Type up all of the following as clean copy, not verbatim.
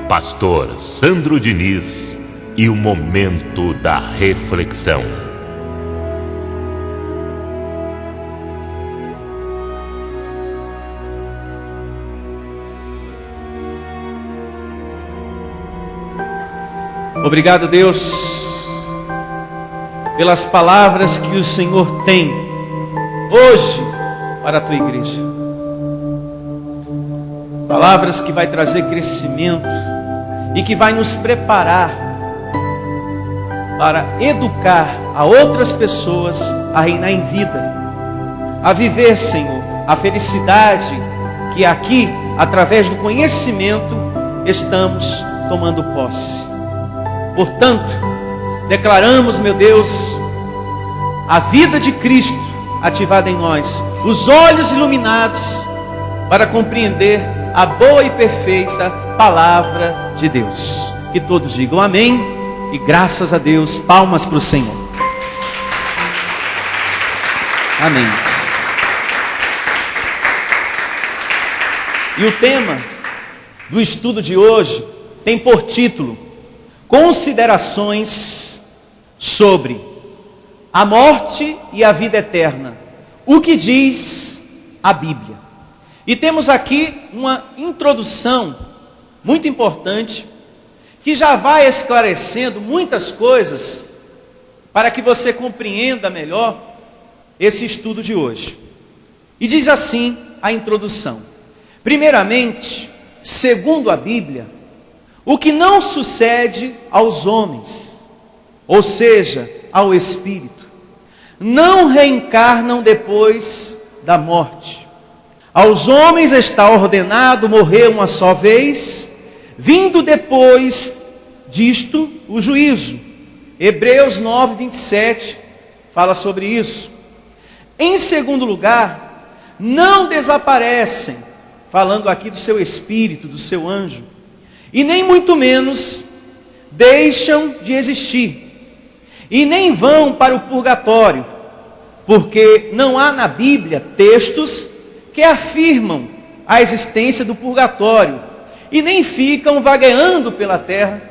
pastor Sandro Diniz e o momento da reflexão. Obrigado, Deus, pelas palavras que o Senhor tem hoje para a tua igreja. Palavras que vai trazer crescimento e que vai nos preparar para educar a outras pessoas a reinar em vida, a viver, Senhor, a felicidade que aqui, através do conhecimento, estamos tomando posse. Portanto, declaramos, meu Deus, a vida de Cristo ativada em nós, os olhos iluminados para compreender a boa e perfeita palavra de Deus. Que todos digam amém e graças a Deus, palmas para o Senhor. Amém. E o tema do estudo de hoje tem por título Considerações sobre a morte e a vida eterna. O que diz a Bíblia? E temos aqui uma introdução muito importante que já vai esclarecendo muitas coisas para que você compreenda melhor esse estudo de hoje. E diz assim a introdução: primeiramente, segundo a Bíblia, o que não sucede aos homens, ou seja, ao espírito, não reencarnam depois da morte. Aos homens está ordenado morrer uma só vez, vindo depois disto o juízo. Hebreus 9, 27 fala sobre isso. Em segundo lugar, não desaparecem, falando aqui do seu espírito, do seu anjo, e nem muito menos deixam de existir, e nem vão para o purgatório, porque não há na Bíblia textos que afirmam a existência do purgatório, e nem ficam vagueando pela terra,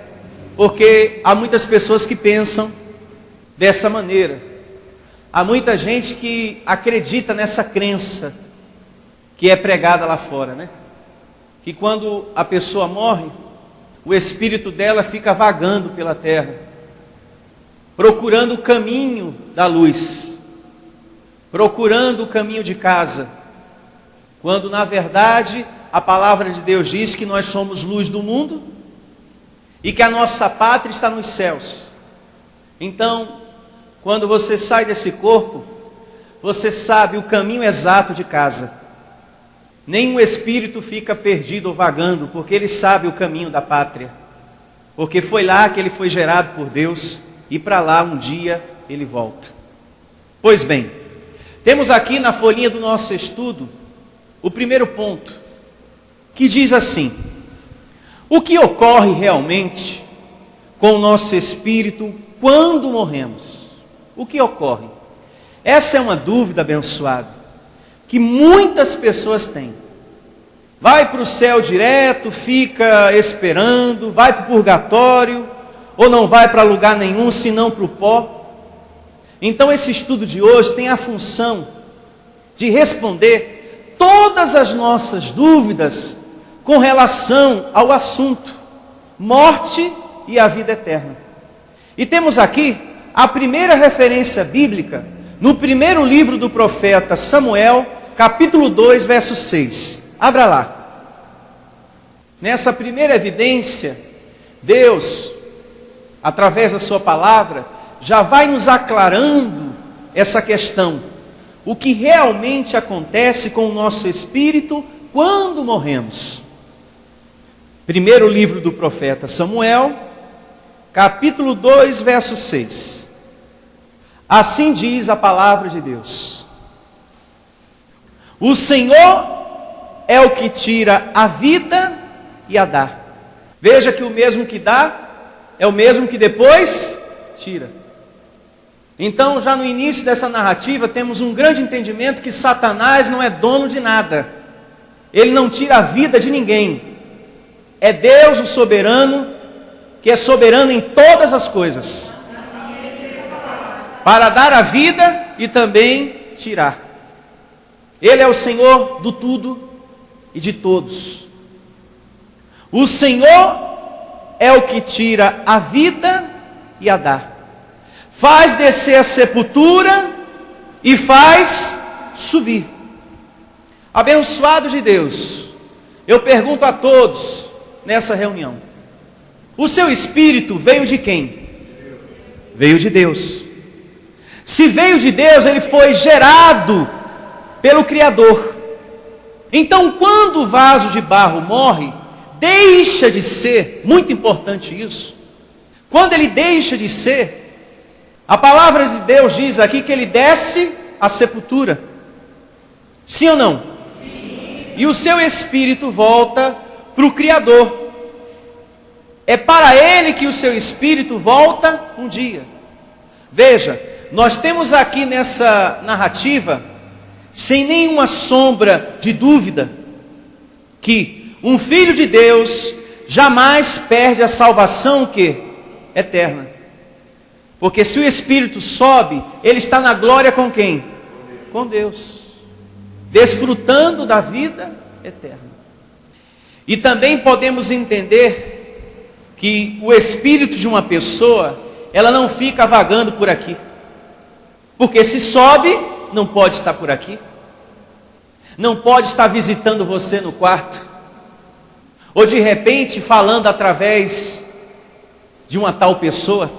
porque há muitas pessoas que pensam dessa maneira. Há muita gente que acredita nessa crença que é pregada lá fora, né? Que quando a pessoa morre, o espírito dela fica vagando pela terra, procurando o caminho da luz, procurando o caminho de casa, quando na verdade a palavra de Deus diz que nós somos luz do mundo e que a nossa pátria está nos céus. Então, quando você sai desse corpo, você sabe o caminho exato de casa. Nenhum espírito fica perdido ou vagando, porque ele sabe o caminho da pátria, porque foi lá que ele foi gerado por Deus, e para lá um dia ele volta. Pois bem, temos aqui na folhinha do nosso estudo o primeiro ponto, que diz assim: o que ocorre realmente com o nosso espírito quando morremos? O que ocorre? Essa é uma dúvida, abençoada, que muitas pessoas têm. Vai para o céu direto, fica esperando, vai para o purgatório, ou não vai para lugar nenhum, senão para o pó. Então esse estudo de hoje tem a função de responder todas as nossas dúvidas com relação ao assunto morte e a vida eterna. E temos aqui a primeira referência bíblica no primeiro livro do profeta Samuel, capítulo 2, verso 6. Abra lá. Nessa primeira evidência, Deus, através da sua palavra, já vai nos aclarando essa questão. O que realmente acontece com o nosso espírito quando morremos. Primeiro livro do profeta Samuel, capítulo 2, verso 6. Assim diz a palavra de Deus: o Senhor é o que tira a vida e a dá. Veja que o mesmo que dá é o mesmo que depois tira. Então, já no início dessa narrativa, temos um grande entendimento que Satanás não é dono de nada. Ele não tira a vida de ninguém. É Deus o soberano, que é soberano em todas as coisas, para dar a vida e também tirar. Ele é o Senhor do tudo e de todos. O Senhor é o que tira a vida e a dá. Faz descer a sepultura e faz subir. Abençoado de Deus, eu pergunto a todos nessa reunião: o seu espírito veio de quem? Veio de Deus. Se veio de Deus, ele foi gerado pelo Criador. Então, quando o vaso de barro morre, deixa de ser, muito importante isso, quando ele deixa de ser, a palavra de Deus diz aqui que ele desce à sepultura. Sim ou não? Sim. E o seu espírito volta para o Criador. É para ele que o seu espírito volta um dia. Veja, nós temos aqui nessa narrativa, sem nenhuma sombra de dúvida, que um filho de Deus jamais perde a salvação que eterna. Porque se o espírito sobe, ele está na glória com quem? Com Deus, desfrutando da vida eterna. E também podemos entender que o espírito de uma pessoa, ela não fica vagando por aqui. Porque se sobe, não pode estar por aqui. Não pode estar visitando você no quarto. Ou de repente falando através de uma tal pessoa.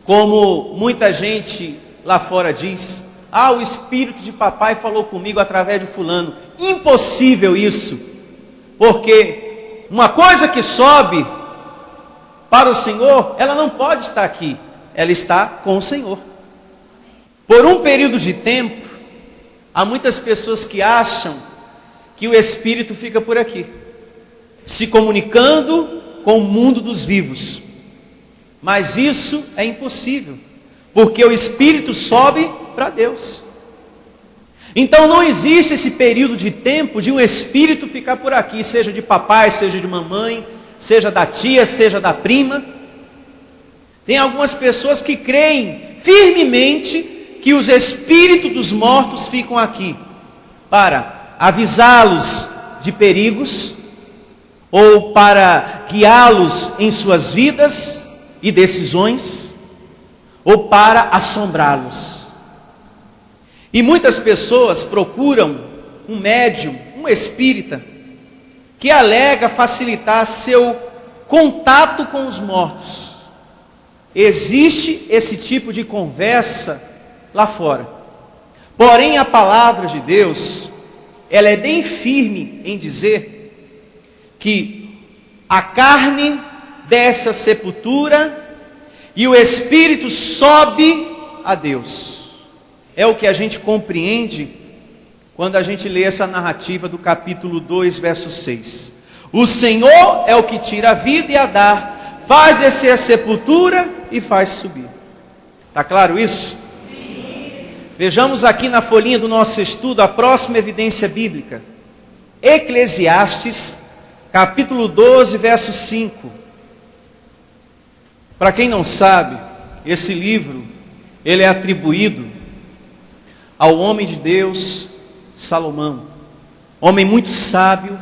Como muita gente lá fora diz: ah, o espírito de papai falou comigo através de fulano. Impossível isso. Porque uma coisa que sobe para o Senhor, ela não pode estar aqui. Ela está com o Senhor. Por um período de tempo, há muitas pessoas que acham que o Espírito fica por aqui, se comunicando com o mundo dos vivos. Mas isso é impossível, porque o Espírito sobe para Deus. Então não existe esse período de tempo de um Espírito ficar por aqui, seja de papai, seja de mamãe, seja da tia, seja da prima. Tem algumas pessoas que creem firmemente que os espíritos dos mortos ficam aqui para avisá-los de perigos, ou para guiá-los em suas vidas e decisões, ou para assombrá-los. E muitas pessoas procuram um médium, um espírita, que alega facilitar seu contato com os mortos. Existe esse tipo de conversa lá fora. Porém, a palavra de Deus, ela é bem firme em dizer que a carne desce à sepultura e o espírito sobe a Deus. É o que a gente compreende quando a gente lê essa narrativa do capítulo 2, verso 6. O Senhor é o que tira a vida e a dá, faz descer a sepultura e faz subir. Está claro isso? Vejamos aqui na folhinha do nosso estudo a próxima evidência bíblica. Eclesiastes, capítulo 12, verso 5. Para quem não sabe, esse livro, ele é atribuído ao homem de Deus, Salomão. Homem muito sábio,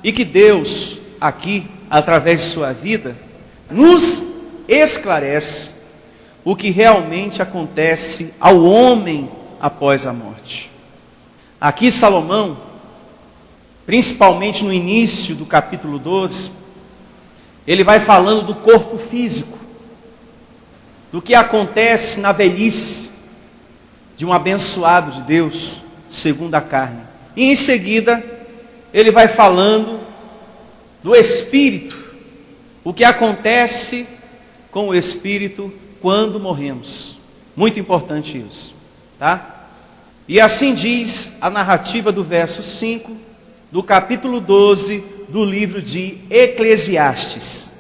e que Deus, aqui, através de sua vida, nos esclarece o que realmente acontece ao homem após a morte. Aqui Salomão, principalmente no início do capítulo 12, ele vai falando do corpo físico, do que acontece na velhice de um abençoado de Deus, segundo a carne. E em seguida, ele vai falando do espírito, o que acontece com o espírito quando morremos. Muito importante isso, tá? E assim diz a narrativa do verso 5, do capítulo 12, do livro de Eclesiastes.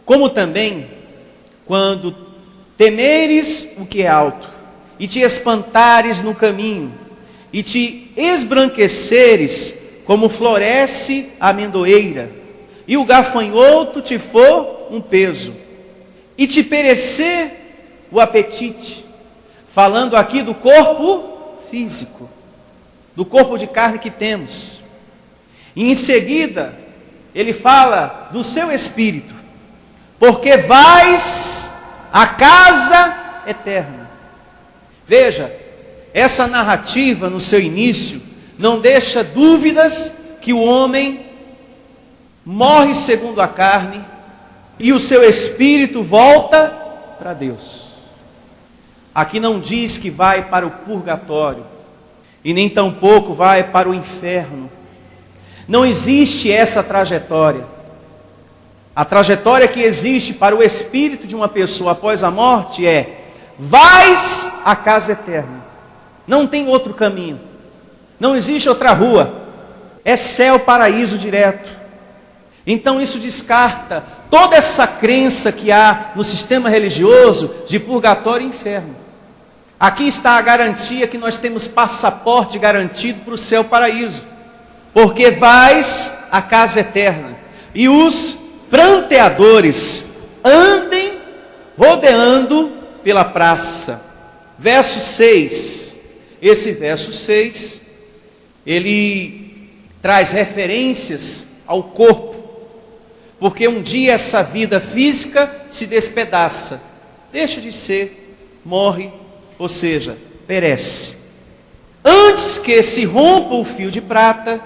Como também, quando temeres o que é alto, e te espantares no caminho, e te esbranqueceres como floresce a amendoeira, e o gafanhoto te for um peso, e te perecer o apetite. Falando aqui do corpo físico, do corpo de carne que temos. E em seguida, ele fala do seu espírito, porque vais à casa eterna. Veja, essa narrativa no seu início não deixa dúvidas que o homem morre segundo a carne e o seu espírito volta para Deus. Aqui não diz que vai para o purgatório e nem tampouco vai para o inferno. Não existe essa trajetória. A trajetória que existe para o espírito de uma pessoa após a morte é: vais à casa eterna. Não tem outro caminho. Não existe outra rua. É céu, paraíso direto. Então isso descarta toda essa crença que há no sistema religioso de purgatório e inferno. Aqui está a garantia que nós temos passaporte garantido para o céu, paraíso. Porque vais à casa eterna, e os pranteadores andem rodeando pela praça. Verso 6, esse verso 6, ele traz referências ao corpo, porque um dia essa vida física se despedaça, deixa de ser, morre, ou seja, perece. Antes que se rompa o fio de prata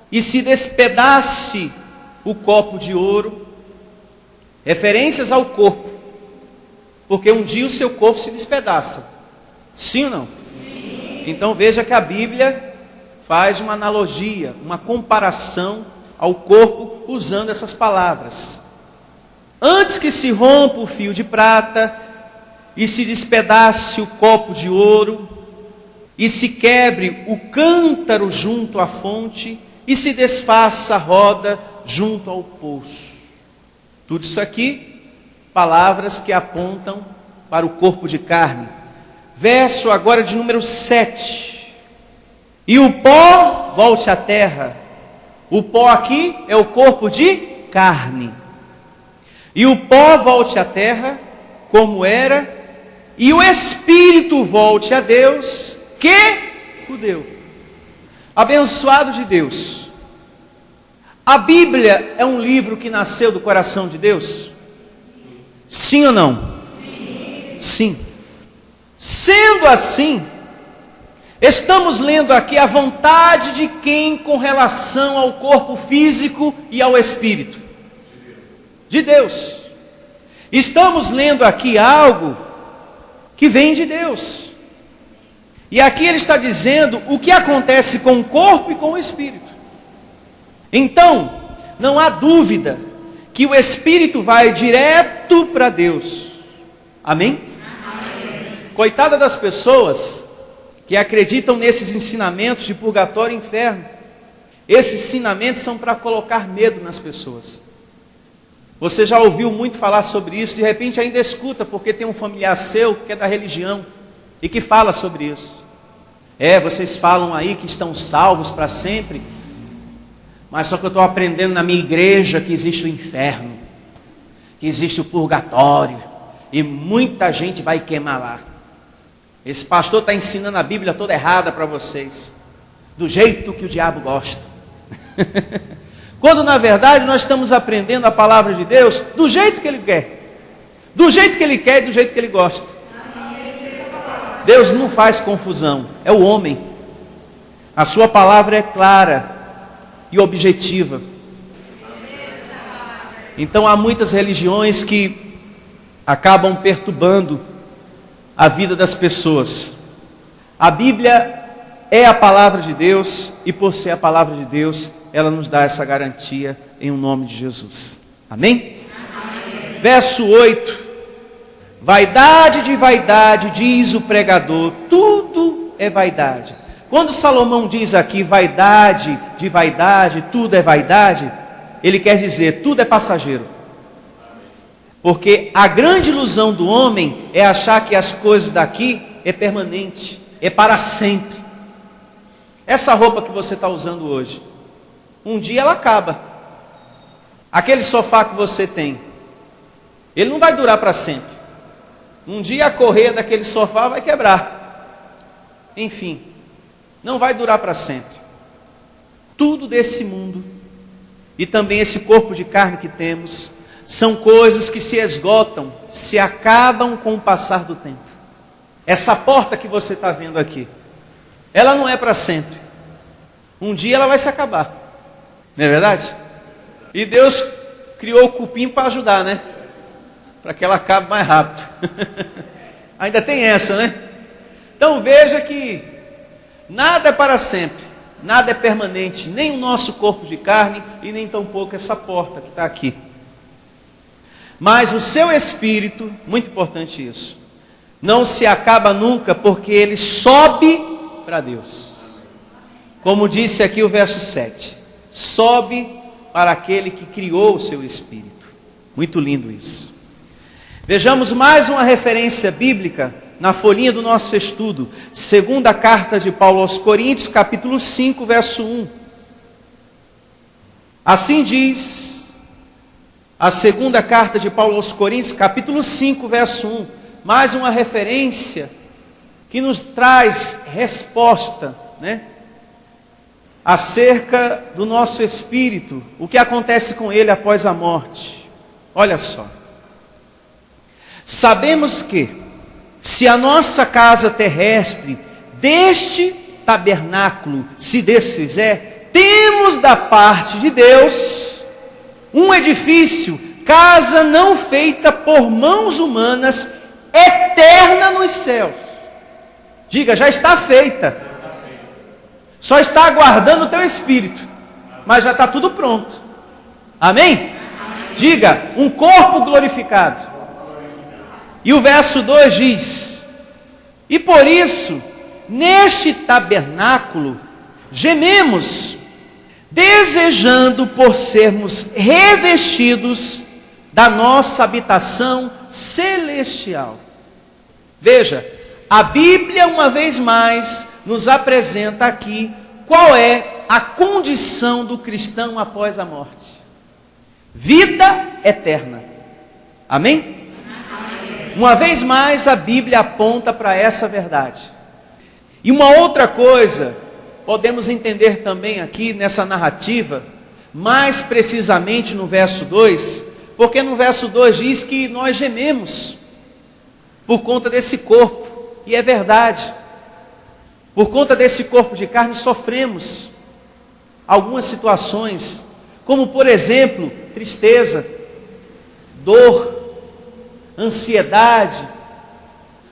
e se despedace o copo de ouro, referências ao corpo, porque um dia o seu corpo se despedaça, sim ou não? Sim. Então veja que a Bíblia faz uma analogia, uma comparação ao corpo usando essas palavras. Antes que se rompa o fio de prata e se despedace o copo de ouro e se quebre o cântaro junto à fonte e se desfaça a roda junto ao poço. Tudo isso aqui, palavras que apontam para o corpo de carne. Verso agora de número 7. E o pó volte à terra. O pó aqui é o corpo de carne. E o pó volte à terra como era, e o espírito volte a Deus que o deu. Abençoado de Deus. A Bíblia é um livro que nasceu do coração de Deus? Sim ou não? Sim. Sim. Sendo assim, estamos lendo aqui a vontade de quem com relação ao corpo físico e ao espírito? De Deus. Estamos lendo aqui algo que vem de Deus. E aqui ele está dizendo o que acontece com o corpo e com o espírito. Então, não há dúvida que o espírito vai direto para Deus. Amém? Amém? Coitada das pessoas que acreditam nesses ensinamentos de purgatório e inferno. Esses ensinamentos são para colocar medo nas pessoas. Você já ouviu muito falar sobre isso, de repente ainda escuta, porque tem um familiar seu que é da religião e que fala sobre isso. Vocês falam aí que estão salvos para sempre, mas só que eu estou aprendendo na minha igreja que existe o inferno, que existe o purgatório, e muita gente vai queimar lá. Esse pastor está ensinando a Bíblia toda errada para vocês, do jeito que o diabo gosta. Quando na verdade nós estamos aprendendo a palavra de Deus do jeito que Ele quer. Do jeito que Ele quer e do jeito que Ele gosta. Deus não faz confusão, é o homem. A sua palavra é clara e objetiva. Então há muitas religiões que acabam perturbando a vida das pessoas. A Bíblia é a palavra de Deus, e por ser a palavra de Deus, ela nos dá essa garantia em nome de Jesus. Amém? Amém. Verso 8. Vaidade de vaidade, diz o pregador, tudo é vaidade. Quando Salomão diz aqui vaidade de vaidade, tudo é vaidade, ele quer dizer tudo é passageiro. Porque a grande ilusão do homem é achar que as coisas daqui é permanente, é para sempre. Essa roupa que você está usando hoje, um dia ela acaba. Aquele sofá que você tem, ele não vai durar para sempre. Um dia a correia daquele sofá vai quebrar. Enfim, não vai durar para sempre. Tudo desse mundo, e também esse corpo de carne que temos, são coisas que se esgotam, se acabam com o passar do tempo. Essa porta que você está vendo aqui, ela não é para sempre. Um dia ela vai se acabar. Não é verdade? E Deus criou o cupim para ajudar, né? Para que ela acabe mais rápido. Ainda tem essa, né? Então veja que nada é para sempre, nada é permanente, nem o nosso corpo de carne e nem tampouco essa porta que está aqui. Mas o seu espírito, muito importante isso, não se acaba nunca, porque ele sobe para Deus. Como disse aqui o verso 7, sobe para aquele que criou o seu espírito. Muito lindo isso. Vejamos mais uma referência bíblica na folhinha do nosso estudo. Segunda carta de Paulo aos Coríntios, capítulo 5, verso 1. Assim diz a segunda carta de Paulo aos Coríntios, capítulo 5, verso 1. Mais uma referência que nos traz resposta, né? Acerca do nosso espírito, o que acontece com ele após a morte. Olha só. Sabemos que, se a nossa casa terrestre deste tabernáculo se desfizer, temos da parte de Deus um edifício, casa não feita por mãos humanas, eterna nos céus. Diga, já está feita. Só está aguardando o teu espírito, mas já está tudo pronto. Amém? Diga, um corpo glorificado. E o verso 2 diz: e por isso, neste tabernáculo, gememos, desejando por sermos revestidos da nossa habitação celestial. Veja, a Bíblia uma vez mais nos apresenta aqui qual é a condição do cristão após a morte. Vida eterna. Amém? Uma vez mais a Bíblia aponta para essa verdade. E uma outra coisa, podemos entender também aqui nessa narrativa, mais precisamente no verso 2, porque no verso 2 diz que nós gememos por conta desse corpo, e é verdade. Por conta desse corpo de carne sofremos algumas situações, como por exemplo, tristeza, dor, ansiedade,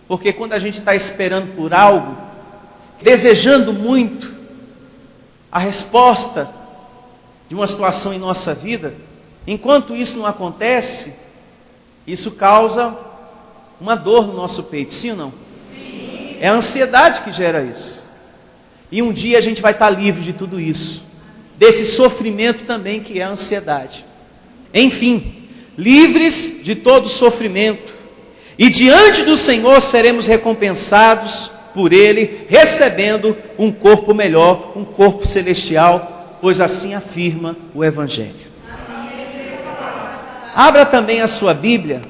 porque quando a gente está esperando por algo, desejando muito a resposta de uma situação em nossa vida, enquanto isso não acontece, isso causa uma dor no nosso peito, sim ou não? Sim. É a ansiedade que gera isso. E um dia a gente vai estar livre de tudo isso, desse sofrimento também que é a ansiedade. Enfim, livres de todo sofrimento, e diante do Senhor seremos recompensados por Ele, recebendo um corpo melhor, um corpo celestial, pois assim afirma o Evangelho. Abra também a sua Bíblia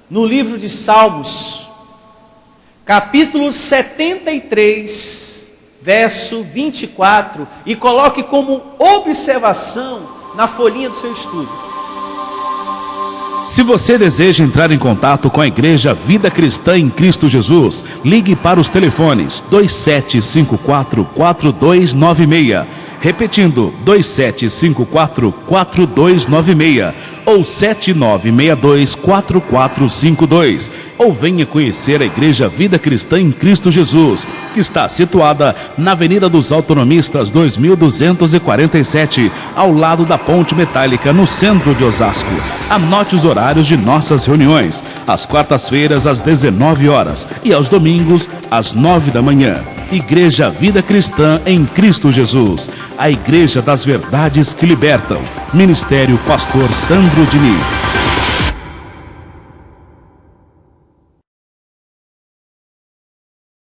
no livro de Salmos, capítulo 73, verso 24, e coloque como observação na folhinha do seu estudo. Se você deseja entrar em contato com a Igreja Vida Cristã em Cristo Jesus, ligue para os telefones 2754-4296, repetindo 2754-4296 ou 7962-4452, ou venha conhecer a Igreja Vida Cristã em Cristo Jesus, que está situada na Avenida dos Autonomistas 2247, ao lado da Ponte Metálica, no centro de Osasco. Anote os horários de nossas reuniões: às quartas-feiras às 19 horas e aos domingos às 9 da manhã. Igreja Vida Cristã em Cristo Jesus, a Igreja das Verdades que Libertam. Ministério Pastor Sandro Diniz.